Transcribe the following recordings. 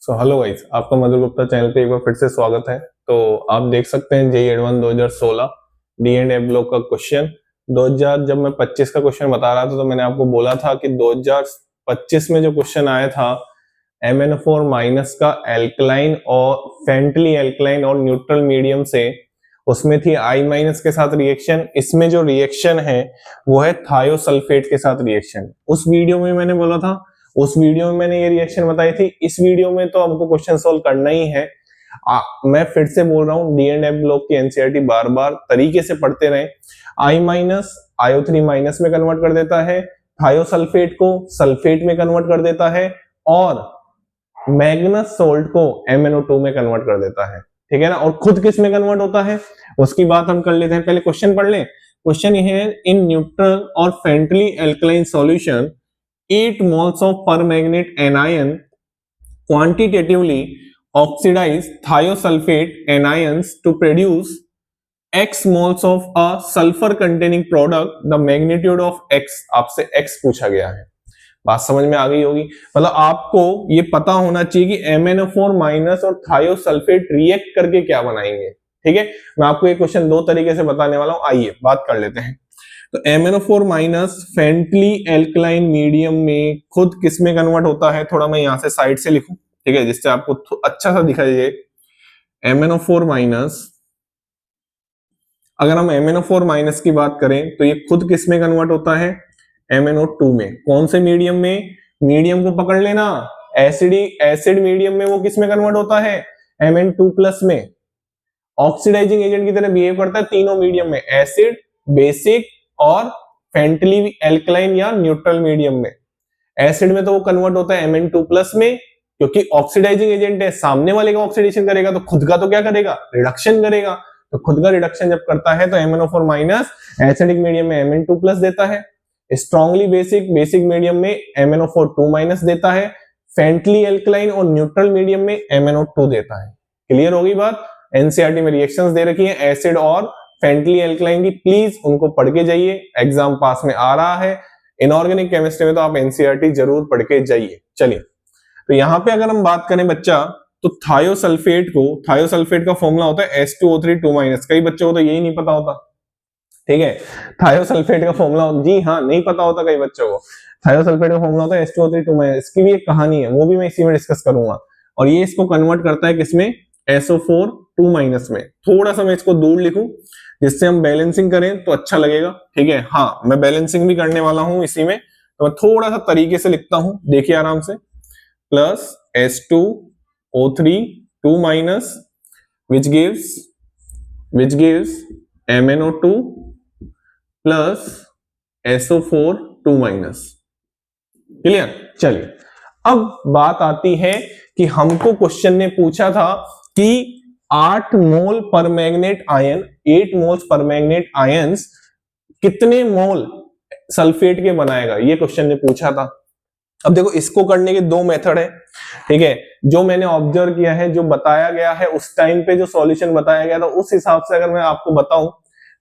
Hello guys, आपका मधुर Gupta channel पे एक बार फिर से स्वागत है। तो आप देख सकते हैं JEE advance 2016 D and A block का क्वेश्चन 2000 जब मैं 25 का क्वेश्चन बता रहा था तो मैंने आपको बोला था कि 2025 में जो क्वेश्चन आया था MnO4 माइनस का एल्कलाइन और फेंटली एल्कलाइन और न्यूट्रल मीडियम से, उसमें थी I माइनस के साथ रिएक्शन। इसमें जो रिएक्शन है वो है थायोसल्फेट के साथ रिएक्शन। उस वीडियो में मैंने बोला था, उस वीडियो में मैंने ये रिएक्शन बताई थी। इस वीडियो में तो हमको क्वेश्चन सॉल्व करना ही है। मैं फिर से बोल रहा हूँ, डी एंड एफ ब्लॉक की एनसीईआरटी बार बार तरीके से पढ़ते रहे। I माइनस IO3 माइनस में कन्वर्ट कर देता है, थायोसल्फेट को सल्फेट में कन्वर्ट कर देता है और मैग्नस सोल्ट को MnO2 में कन्वर्ट कर देता है। ठीक है ना। और खुद किस में कन्वर्ट होता है उसकी बात हम कर लेते हैं। पहले क्वेश्चन पढ़ लें। क्वेश्चन ये है, इन न्यूट्रल और faintly alkaline solution 8 moles of permanganate anion quantitatively oxidize thiosulfate anions to produce x moles of a sulfur containing product, the magnitude of x। आपसे x पूछा गया है। बात समझ में आ गई होगी। मतलब आपको ये पता होना चाहिए कि MnO4 माइनस और थायोसल्फेट रिएक्ट करके क्या बनाएंगे। ठीक है, मैं आपको ये क्वेश्चन दो तरीके से बताने वाला हूं। आइए बात कर लेते हैं। तो MnO4 minus faintly alkaline medium में खुद किस में कन्वर्ट होता है, थोड़ा मैं यहां से साइड से लिखूं, ठीक है, जिससे आपको अच्छा सा दिखाई दे। MnO4 माइनस, अगर हम MnO4 माइनस की बात करें तो ये खुद किस में कन्वर्ट होता है, MnO2 में। कौन से मीडियम में, मीडियम को पकड़ लेना, एसिड मीडियम में वो किस में कन्वर्ट होता है, Mn2 प्लस में। ऑक्सीडाइजिंग एजेंट की तरह बिहेव करता है तीनों मीडियम में, एसिड, बेसिक और फेंटली एल्कलाइन या न्यूट्रल मीडियम में। एसिड में तो वो कन्वर्ट होता है Mn2 प्लस में, क्योंकि ऑक्सीडाइजिंग एजेंट है, सामने वाले का ऑक्सीडेशन करेगा तो खुद का तो क्या करेगा, रिडक्शन करेगा। तो खुद का रिडक्शन जब करता है तो MnO4 माइनस एसिडिक मीडियम में Mn2 प्लस देता है, स्ट्रॉन्गली बेसिक मीडियम में MnO4 2 माइनस देता है, फेंटली एल्कलाइन और न्यूट्रल मीडियम में MnO2 देता है। क्लियर होगी बात। एनसीईआरटी में रिएक्शंस दे रखी है एसिड और फेंटली एल्कलाइन की, प्लीज उनको पढ़ के जाइए, एग्जाम पास में आ रहा है। इनऑर्गेनिक केमिस्ट्री में तो आप एनसीईआरटी जरूर पढ़ के जाइए। चलिए, तो यहां पे अगर हम बात करें बच्चा, तो थायोसल्फेट का फॉर्मूला होता है H2O3 2-। कई बच्चों को तो यही नहीं पता होता। ठीक है, थायोसल्फेट का फॉर्मूला, जी हाँ, नहीं पता होता कई बच्चों को। थायोसल्फेट का फॉर्मूला होता है H2O3 2-। इसकी भी एक कहानी है, वो भी मैं इसी में डिस्कस करूंगा। और ये इसको कन्वर्ट करता है किसमें, SO4 2- में। थोड़ा सा मैं इसको दूर लिखूं जिससे हम बैलेंसिंग करें तो अच्छा लगेगा। ठीक है, हाँ, मैं बैलेंसिंग भी करने वाला हूं इसी में, तो मैं थोड़ा सा तरीके से लिखता हूं, देखिए आराम से। Plus H2O3 2- which gives MnO2 plus SO4 2-। Clear. चलिए, अब बात आती है कि हमको क्वेश्चन ने पूछा था कि 8 mole permanganate ion, 8 moles permanganate ions कितने मोल सल्फेट के बनाएगा, ये क्वेश्चन ने पूछा था। अब देखो, इसको करने के दो मेथड है। ठीक है, जो मैंने ऑब्जर्व किया है, जो बताया गया है उस टाइम पे, जो सॉल्यूशन बताया गया था उस हिसाब से अगर मैं आपको बताऊं,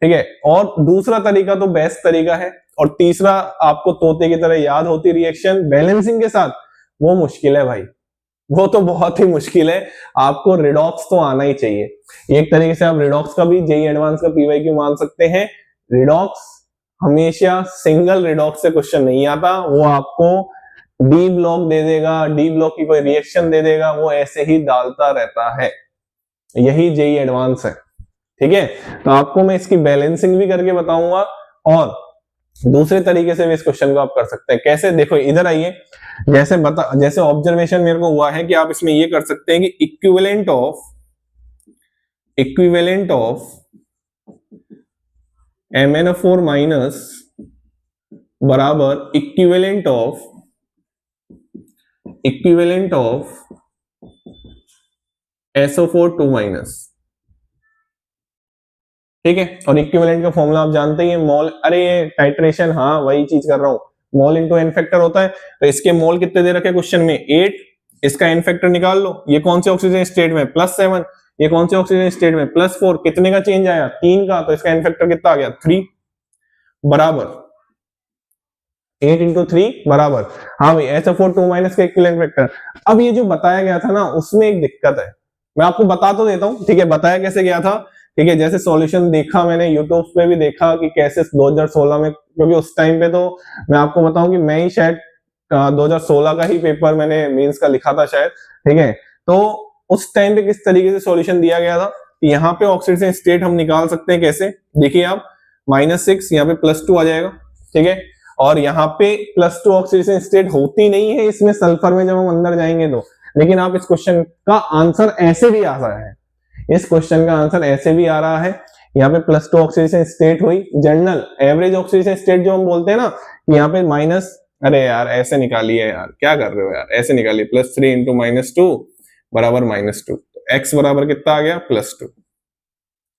ठीक है, और दूसरा तरीका तो बेस्ट तरीका है, और तीसरा आपको तोते की तरह याद होती रिएक्शन बैलेंसिंग के साथ, वो मुश्किल है भाई, वो तो बहुत ही मुश्किल है। आपको रिडॉक्स तो आना ही चाहिए। एक तरीके से आप रिडॉक्स का भी जेईई एडवांस का पीवाईक्यू मान सकते हैं। रिडॉक्स हमेशा सिंगल रिडॉक्स से क्वेश्चन नहीं आता, वो आपको डी ब्लॉक दे देगा, डी ब्लॉक की कोई रिएक्शन दे देगा, वो ऐसे ही डालता रहता है। यही जेईई एडवांस है। ठीक है, तो आपको मैं इसकी बैलेंसिंग भी करके बताऊंगा, और दूसरे तरीके से भी इस क्वेश्चन को आप कर सकते हैं। कैसे, देखो इधर आइए। जैसे ऑब्जर्वेशन मेरे को हुआ है कि आप इसमें ये कर सकते हैं कि इक्विवेलेंट ऑफ MnO4 माइनस बराबर इक्विवेलेंट ऑफ SO4 2-। ठीक है, और इक्विवेलेंट का फॉर्मूला आप जानते ही हैं, मोल, अरे ये टाइट्रेशन, हाँ वही चीज कर रहा हूं, मोल इंटू एन फैक्टर होता है। तो इसके मोल कितने दे रखे क्वेश्चन में, 8, इसका एन फैक्टर निकाल लो। ये कौन से ऑक्सीजन स्टेट में, +7, ये कौन से ऑक्सीजन स्टेट में, +4, कितने का चेंज आया, 3 का, तो इसका एन फैक्टर कितना आ गया, 3, बराबर 8 इंटू 3 बराबर, हाँ भाई SO4 2 माइनस का इक्विवेलेंट वेक्टर। अब ये जो बताया गया था ना उसमें एक दिक्कत है, मैं आपको बता तो देता हूँ, ठीक है। बताया कैसे गया था, ठीक है। जैसे सॉल्यूशन देखा मैंने यूट्यूब पे भी देखा कि कैसे 2016 में, क्योंकि उस टाइम पे तो मैं आपको बताऊं कि मैं ही शायद 2016 का ही पेपर मैंने मेंस का लिखा था शायद, ठीक है। तो उस टाइम पे किस तरीके से सॉल्यूशन दिया गया था, यहाँ पे ऑक्सीडेशन स्टेट हम निकाल सकते हैं कैसे, देखिए आप -6 यहाँ पे +2 आ जाएगा, ठीक है। और यहाँ पे +2 ऑक्सीडेशन स्टेट होती नहीं है इसमें सल्फर में जब हम अंदर जाएंगे तो, लेकिन आप इस क्वेश्चन का आंसर ऐसे भी आ रहा है, इस क्वेश्चन का आंसर ऐसे भी आ रहा है। यहाँ पे +2 ऑक्सीडेशन स्टेट हुई, जनरल एवरेज ऑक्सीडेशन स्टेट जो हम बोलते हैं ना, यहाँ पे माइनस, अरे यार ऐसे निकालिए यार, क्या कर रहे हो यार, ऐसे निकालिए, +3 इंटू -2 बराबर -2, एक्स बराबर कितना आ गया +2,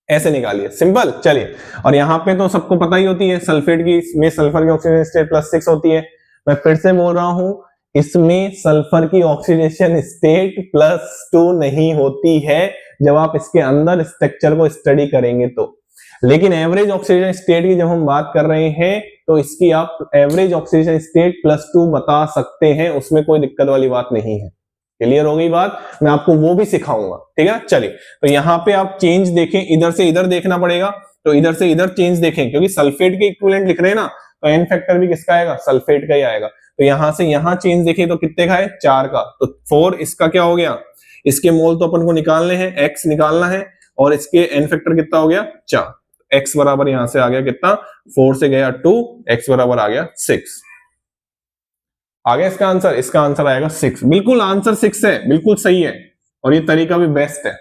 ऐसे निकालिए, सिंपल। चलिए, और यहाँ पे तो सबको पता ही होती है सल्फेट की में सल्फर की ऑक्सीडेशन स्टेट +6 होती है। मैं फिर से बोल रहा हूं, इसमें सल्फर की ऑक्सीडेशन स्टेट +2 नहीं होती है जब आप इसके अंदर स्ट्रक्चर को स्टडी करेंगे तो। लेकिन एवरेज ऑक्सीडेशन स्टेट की जब हम बात कर रहे हैं तो इसकी आप एवरेज ऑक्सीडेशन स्टेट +2 बता सकते हैं, उसमें कोई दिक्कत वाली बात नहीं है। क्लियर हो गई बात, मैं आपको वो भी सिखाऊंगा, ठीक है। चलिए, तो यहाँ पे आप चेंज देखें, इधर से इधर देखना पड़ेगा, तो इधर से इधर चेंज देखें, क्योंकि सल्फेट के इक्विवेलेंट लिख रहे हैं ना, तो एन फैक्टर भी किसका आएगा, सल्फेट का ही आएगा। तो यहां से यहां चेंज देखें तो कितने का है, 4 का, तो 4 इसका क्या हो गया, इसके मोल तो अपन को निकालने हैं, एक्स निकालना है, और इसके एन फैक्टर कितना हो गया 4, एक्स बराबर यहां से आ गया कितना, 4 से गया 2, एक्स बराबर आ गया 6, आ गया इसका आंसर, इसका आंसर आएगा 6, बिल्कुल आंसर 6 है, बिल्कुल सही है, और ये तरीका भी बेस्ट है।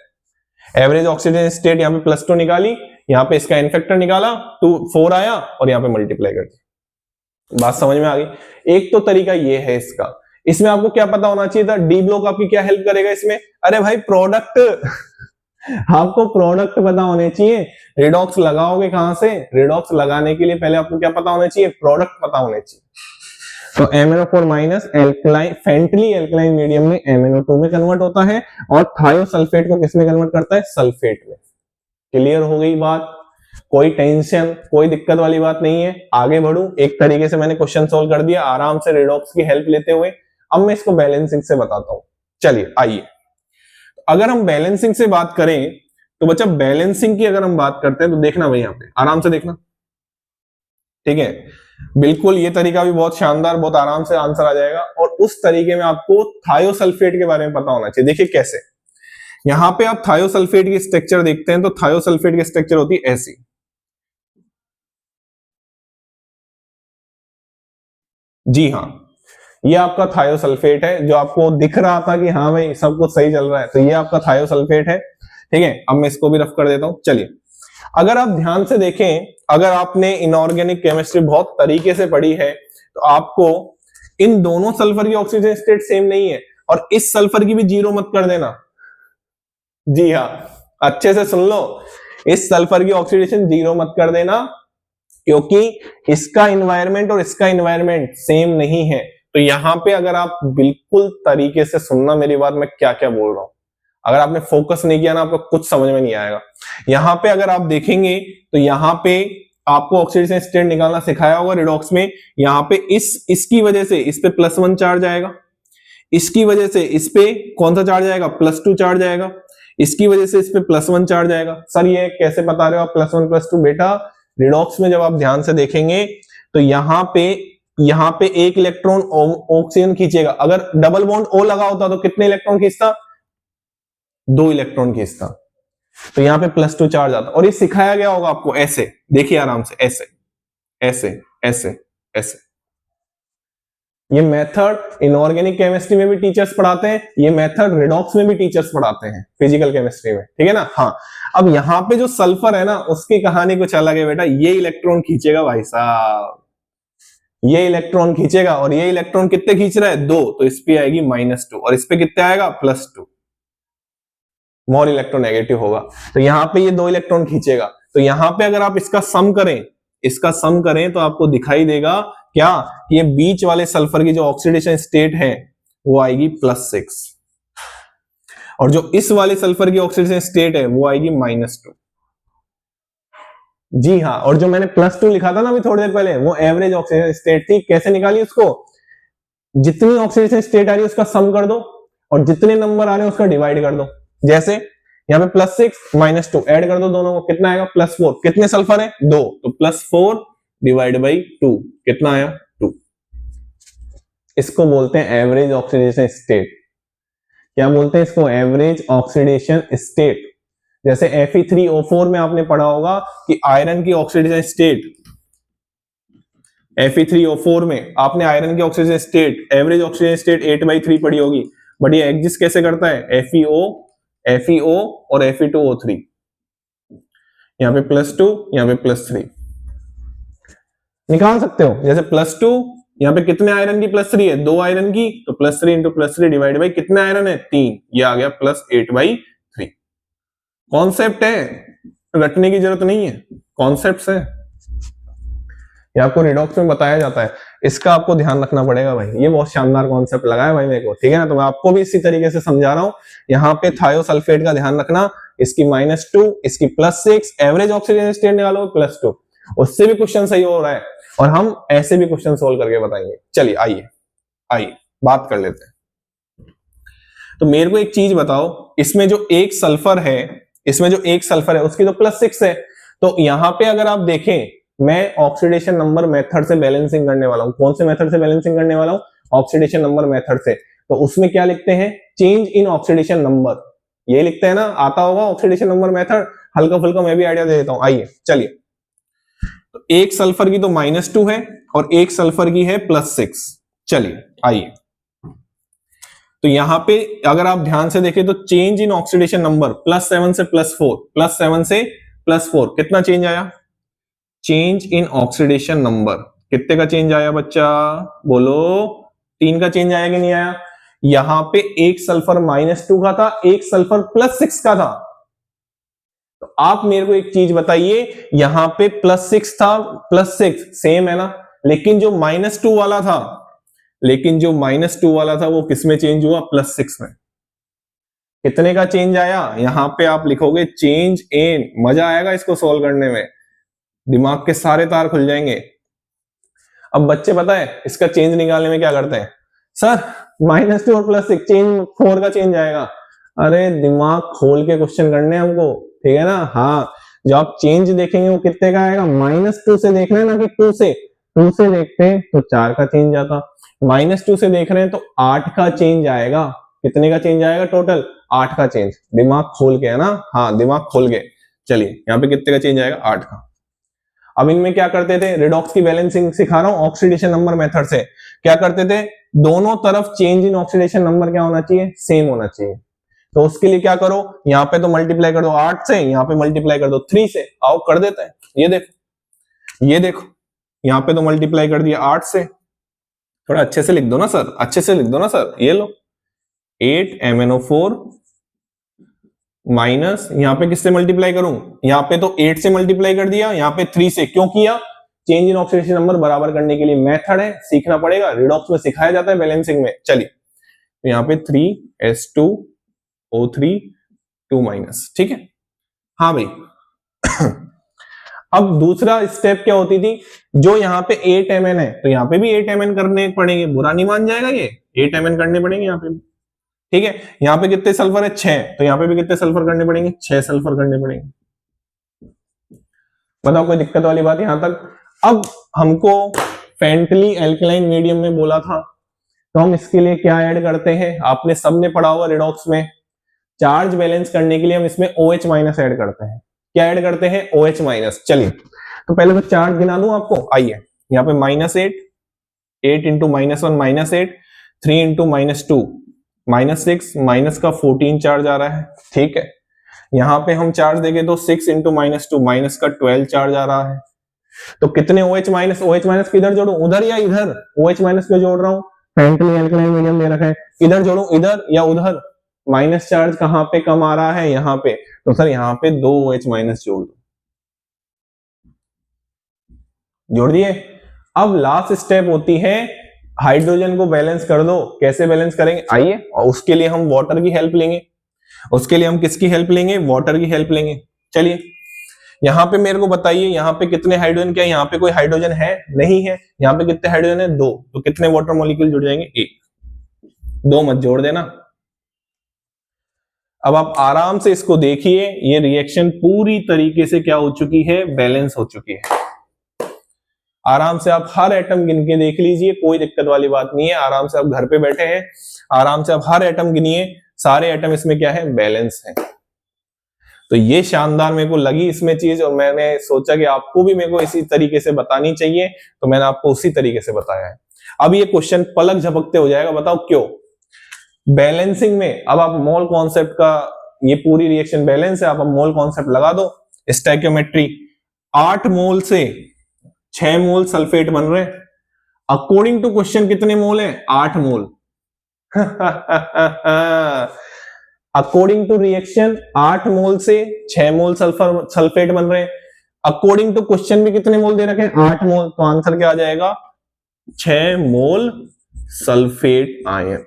एवरेज ऑक्सीजन स्टेट यहाँ पे +2 निकाली, यहाँ पे इसका इनफेक्टर निकाला, 4 आया, और यहाँ पे मल्टीप्लाई कर दिया, बात समझ में आ गई। एक तो तरीका ये है इसका, इसमें आपको क्या पता होना चाहिए था, डी ब्लॉक आपकी क्या हेल्प करेगा इसमें, अरे भाई प्रोडक्ट आपको प्रोडक्ट पता होने चाहिए। रिडॉक्स लगाओगे कहां से, रिडॉक्स लगाने के लिए पहले आपको क्या पता होना चाहिए, प्रोडक्ट पता होने चाहिए। तो MnO4 minus alkaline faintly alkaline medium में MnO2 में कन्वर्ट होता है, और थायोसल्फेट को किस में कन्वर्ट करता है, सल्फेट में। क्लियर हो गई बात, कोई टेंशन कोई दिक्कत वाली बात नहीं है। आगे बढ़ू, एक तरीके से मैंने क्वेश्चन सोल्व कर दिया आराम से रिडॉक्स की हेल्प लेते हुए। अब मैं इसको बैलेंसिंग से बताता हूं, चलिए आइए। अगर हम बैलेंसिंग से बात करें तो बच्चा, बैलेंसिंग की अगर हम बात करते हैं तो देखना भाई, यहाँ पे आराम से देखना, ठीक है। बिल्कुल ये तरीका भी बहुत शानदार, बहुत आराम से आंसर आ जाएगा, और उस तरीके में आपको थायोसल्फेट के बारे में पता होना चाहिए। देखिए कैसे, यहां पे आप थायोसल्फेट की स्ट्रक्चर देखते हैं तो थायोसल्फेट की स्ट्रक्चर होती है ऐसी, जी हाँ, ये आपका थायोसल्फेट है, जो आपको दिख रहा था कि हाँ भाई सब कुछ सही चल रहा है, तो ये आपका थायोसल्फेट है, ठीक है। अब मैं इसको भी रफ कर देता हूं। चलिए, अगर आप ध्यान से देखें, अगर आपने इनऑर्गेनिक केमिस्ट्री बहुत तरीके से पढ़ी है तो आपको इन दोनों सल्फर की ऑक्सीजन स्टेट सेम नहीं है, और इस सल्फर की भी 0 मत कर देना, जी हाँ, अच्छे से सुन लो, इस सल्फर की ऑक्सीडेशन 0 मत कर देना, क्योंकि इसका इन्वायरमेंट और इसका इन्वायरमेंट सेम नहीं है। तो यहां पे अगर आप बिल्कुल तरीके से सुनना मेरी बात, मैं क्या क्या बोल रहा हूं, अगर आपने फोकस नहीं किया ना आपको कुछ समझ में नहीं आएगा। यहां पे अगर आप देखेंगे तो यहां पे आपको ऑक्सीडेशन स्टेट निकालना सिखाया होगा रिडॉक्स में, यहां पे इसकी वजह से इस पे +1 चार्ज आएगा, इसकी वजह से इस पे कौन सा चार्ज आएगा, +2 चार्ज आएगा, इसकी वजह से इस पे +1 चार्ज आएगा। सर ये कैसे बता रहे हो आप +1 +2, बेटा रिडॉक्स में जब आप ध्यान से देखेंगे तो यहां पे एक इलेक्ट्रॉन ऑक्सीजन खींचेगा, अगर डबल बॉन्ड O लगा होता तो कितने इलेक्ट्रॉन खींचता, 2 इलेक्ट्रॉन खींचता, तो यहाँ पे +2 चार्ज आता, और ये सिखाया गया होगा आपको ऐसे, देखिए आराम से, ऐसे ऐसे ऐसे ऐसे। ये मेथड इनऑर्गेनिक केमिस्ट्री में भी टीचर्स पढ़ाते हैं, ये मेथड रिडॉक्स में भी टीचर्स पढ़ाते हैं फिजिकल केमिस्ट्री में, ठीक है ना। हाँ, अब यहाँ पे जो सल्फर है ना उसकी कहानी कुछ अलग है बेटा, ये इलेक्ट्रॉन खींचेगा भाई साहब, ये इलेक्ट्रॉन खींचेगा, और ये इलेक्ट्रॉन कितने खींच रहा है, 2, तो इस पे आएगी -2, और इस पे कितने आएगा +2, मोर इलेक्ट्रोनेगेटिव होगा, तो यहाँ पे ये 2 इलेक्ट्रॉन खींचेगा। तो यहाँ पे अगर आप इसका सम करें तो आपको दिखाई देगा क्या, कि ये बीच वाले सल्फर की जो ऑक्सीडेशन स्टेट है वो आएगी +6, और जो इस वाले सल्फर की ऑक्सीडेशन स्टेट है वो आएगी -2, जी हाँ, और जो मैंने +2 लिखा था ना अभी थोड़ी देर पहले, वो एवरेज ऑक्सीडेशन स्टेट थी। कैसे निकाली उसको? जितनी ऑक्सीडेशन स्टेट आ रही है उसका सम कर दो और जितने नंबर आ रहे हैं उसका डिवाइड कर दो। जैसे यहाँ पे +6 -2 ऐड कर दो दोनों को, कितना आएगा? +4। कितने सल्फर है? 2, तो +4 डिवाइड बाई 2 कितना आया? 2। इसको बोलते हैं एवरेज ऑक्सीडेशन स्टेट। क्या बोलते हैं इसको? Average oxidation state. जैसे Fe3O4 में आपने पढ़ा होगा कि आयरन की ऑक्सीडेशन स्टेट, Fe3O4 में आपने आयरन की oxygen state, average oxygen state 8/3 पढ़ी होगी। बट ये एग्जिस्ट कैसे करता है? FeO और Fe2O3। यहाँ पे +2, यहाँ पे +3 निकाल सकते हो। जैसे +2, यहाँ पे कितने आयरन की +3 है? 2 आयरन की, तो +3 इंटू +3 डिवाइड बाई कितने आयरन है? 3। ये आ गया +8/3। कॉन्सेप्ट है, रटने की जरूरत नहीं है, कॉन्सेप्ट है। ये आपको रिडॉक्स में बताया जाता है, इसका आपको ध्यान रखना पड़ेगा भाई। ये बहुत शानदार कॉन्सेप्ट लगा है भाई मेरे को, ठीक है ना? तो मैं आपको भी इसी तरीके से समझा रहा हूं। यहाँ पे थायोसल्फेट का ध्यान रखना, इसकी -2, इसकी +6, एवरेज ऑक्सीजन स्टेट निकालो +2। उससे भी क्वेश्चन सही हो रहा है और हम ऐसे भी क्वेश्चन सोल्व करके बताएंगे। चलिए आइए बात कर लेते हैं। तो मेरे को एक चीज बताओ, इसमें जो एक सल्फर है उसकी तो +6 है। तो यहाँ पे अगर आप देखें, मैं ऑक्सीडेशन नंबर मेथड से बैलेंसिंग करने वाला हूं। कौन से मेथड से बैलेंसिंग करने वाला हूं? ऑक्सीडेशन नंबर मेथड से। तो उसमें क्या लिखते हैं? चेंज इन ऑक्सीडेशन नंबर, ये लिखते हैं ना, आता होगा ऑक्सीडेशन नंबर मेथड। हल्का फुल्का मैं भी आइडिया दे देता हूं। आइए चलिए, तो एक सल्फर की तो -2 है और एक सल्फर की है +6। चलिए आइए, तो यहां पे अगर आप ध्यान से देखें तो चेंज इन ऑक्सीडेशन नंबर +7 से +4, +7 से +4 कितना चेंज आया? चेंज इन ऑक्सीडेशन नंबर कितने का चेंज आया बच्चा? बोलो, 3 का चेंज आया कि नहीं आया? यहां पे एक सल्फर -2 का था, एक सल्फर +6 का था। तो आप मेरे को एक चीज बताइए, यहां पे +6 था, +6 सेम है ना, लेकिन जो -2 वाला था वो किसमें चेंज हुआ? +6 में। कितने का चेंज आया? यहां पे आप लिखोगे चेंज इन। मजा आएगा इसको सोल्व करने में, दिमाग के सारे तार खुल जाएंगे। अब बच्चे पता है इसका चेंज निकालने में क्या करते हैं? सर -2 और +6 चेंज 4 का चेंज आएगा। अरे दिमाग खोल के क्वेश्चन करने हमको, ठीक है ना? हाँ, जब आप चेंज देखेंगे वो कितने का आएगा? -2 से देखना है ना कि 2 से। 2 से देखते हैं तो 4 का चेंज आता, -2 से देख रहे हैं तो 8 का चेंज आएगा। कितने का चेंज आएगा टोटल? 8 का चेंज। दिमाग खोल के, है ना? हाँ, दिमाग खोल के। चलिए यहाँ पे कितने का चेंज आएगा? 8 का। अब इनमें क्या करते थे? रिडॉक्स की बैलेंसिंग सिखा रहा हूं ऑक्सीडेशन नंबर मेथड से। क्या करते थे? दोनों तरफ चेंज इन ऑक्सीडेशन नंबर क्या होना चाहिए? सेम होना चाहिए। तो उसके लिए क्या करो, यहाँ पे तो मल्टीप्लाई कर दो 8 से, यहाँ पे मल्टीप्लाई कर दो 3 से। आओ कर देते हैं। ये देखो यहाँ पे तो मल्टीप्लाई कर दिया 8 से। थोड़ा अच्छे से लिख दो ना सर, अच्छे से लिख दो ना सर। ये लो 8 MnO4 माइनस, यहाँ पे किससे मल्टीप्लाई करूं? यहाँ पे तो 8 से मल्टीप्लाई कर दिया, यहाँ पे 3 से। क्यों किया? चेंज इन ऑक्सीडेशन नंबर बराबर करने के लिए। मेथड है, सीखना पड़ेगा, रिडॉक्स में सिखाया जाता है बैलेंसिंग में। चलिए तो यहाँ पे 3S2O3 2-, ठीक है? हाँ भाई अब दूसरा स्टेप क्या होती थी? जो यहाँ पे 8 Mn है तो यहाँ पे भी 8 Mn करने पड़ेंगे। बुरा नहीं मान जाएगा, ये 8 Mn करने पड़ेंगे यहाँ पे भी, ठीक है? यहाँ पे कितने सल्फर है? 6, तो यहाँ पे भी कितने सल्फर करने पड़ेंगे? 6 सल्फर करने पड़ेंगे। बताओ कोई दिक्कत वाली बात यहां तक? अब हमको फेंटली एल्कलाइन मीडियम में बोला था, तो हम इसके लिए क्या ऐड करते हैं? आपने सबने पढ़ा होगा रिडॉक्स में, चार्ज बैलेंस करने के लिए हम इसमें OH- ऐड करते हैं। क्या ऐड करते हैं? OH-। चलिए तो पहले तो चार्ज गिना दूं आपको। आइए यहाँ पे -8, 8 इंटू -1 -8, 3 इंटू -2 -6, माइनस का 14 चार्ज आ रहा है, ठीक है? यहां पे हम चार्ज देंगे तो 6 इंटू -2 माइनस का 12 चार्ज आ रहा है। तो कितने OH- किधर जोड़ू? उधर या इधर? OH- क्यों जोड़ रहा हूं? फेंटली एल्कलाइन मीडियम दे रखा है, इधर जोड़ू, इधर या उधर? माइनस चार्ज कहां पे कम आ रहा है? यहाँ पे। तो सर यहाँ पे 2 OH- जोड़ दो। जोड़ दिए। अब लास्ट स्टेप होती है हाइड्रोजन को बैलेंस कर दो। कैसे बैलेंस करेंगे? आइए, और उसके लिए हम वाटर की हेल्प लेंगे। उसके लिए हम किसकी हेल्प लेंगे? वाटर की हेल्प लेंगे। चलिए यहाँ पे मेरे को बताइए, यहाँ पे कितने हाइड्रोजन, क्या यहाँ पे कोई हाइड्रोजन है? नहीं है। यहाँ पे कितने हाइड्रोजन है? 2। तो कितने वाटर मॉलिक्यूल जुड़ जाएंगे? 1। 2 मत जोड़ देना। अब आप आराम से इसको देखिए, ये रिएक्शन पूरी तरीके से क्या हो चुकी है? बैलेंस हो चुकी है। आराम से आप हर एटम गिन के देख लीजिए, कोई दिक्कत वाली बात नहीं है। आराम से आप घर पे बैठे हैं, आराम से आप हर एटम गिनिए, सारे एटम इसमें क्या है? बैलेंस है। तो ये शानदार मेरे को लगी इसमें चीज, और मैंने सोचा कि आपको भी मेरे को इसी तरीके से बतानी चाहिए, तो मैंने आपको उसी तरीके से बताया है। अब ये क्वेश्चन पलक झपकते हो जाएगा, बताओ क्यों? बैलेंसिंग में अब आप मोल कॉन्सेप्ट का, ये पूरी रिएक्शन बैलेंस है, आप मोल कॉन्सेप्ट लगा दो, स्टोइकियोमेट्री। 8 मोल से 6 मोल सल्फेट बन रहे हैं। अकॉर्डिंग टू क्वेश्चन कितने मोल है? 8 मोल। अकॉर्डिंग टू रिएक्शन 8 मोल से 6 मोल सल्फेट बन रहे हैं। अकॉर्डिंग टू क्वेश्चन भी कितने मोल दे रखे हैं? 8 मोल। तो आंसर क्या आ जाएगा? 6 मोल सल्फेट आयन।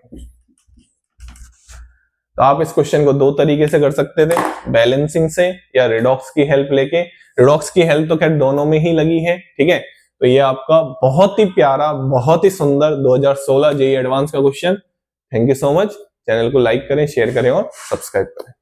तो आप इस क्वेश्चन को 2 तरीके से कर सकते थे, बैलेंसिंग से या रिडॉक्स की हेल्प लेके। रिडॉक्स की हेल्प तो खैर दोनों में ही लगी है, ठीक है। तो ये आपका बहुत ही प्यारा, बहुत ही सुंदर 2016 जेईई एडवांस का question. Thank you so much. Channel को लाइक करें, शेयर करें और सब्सक्राइब करें।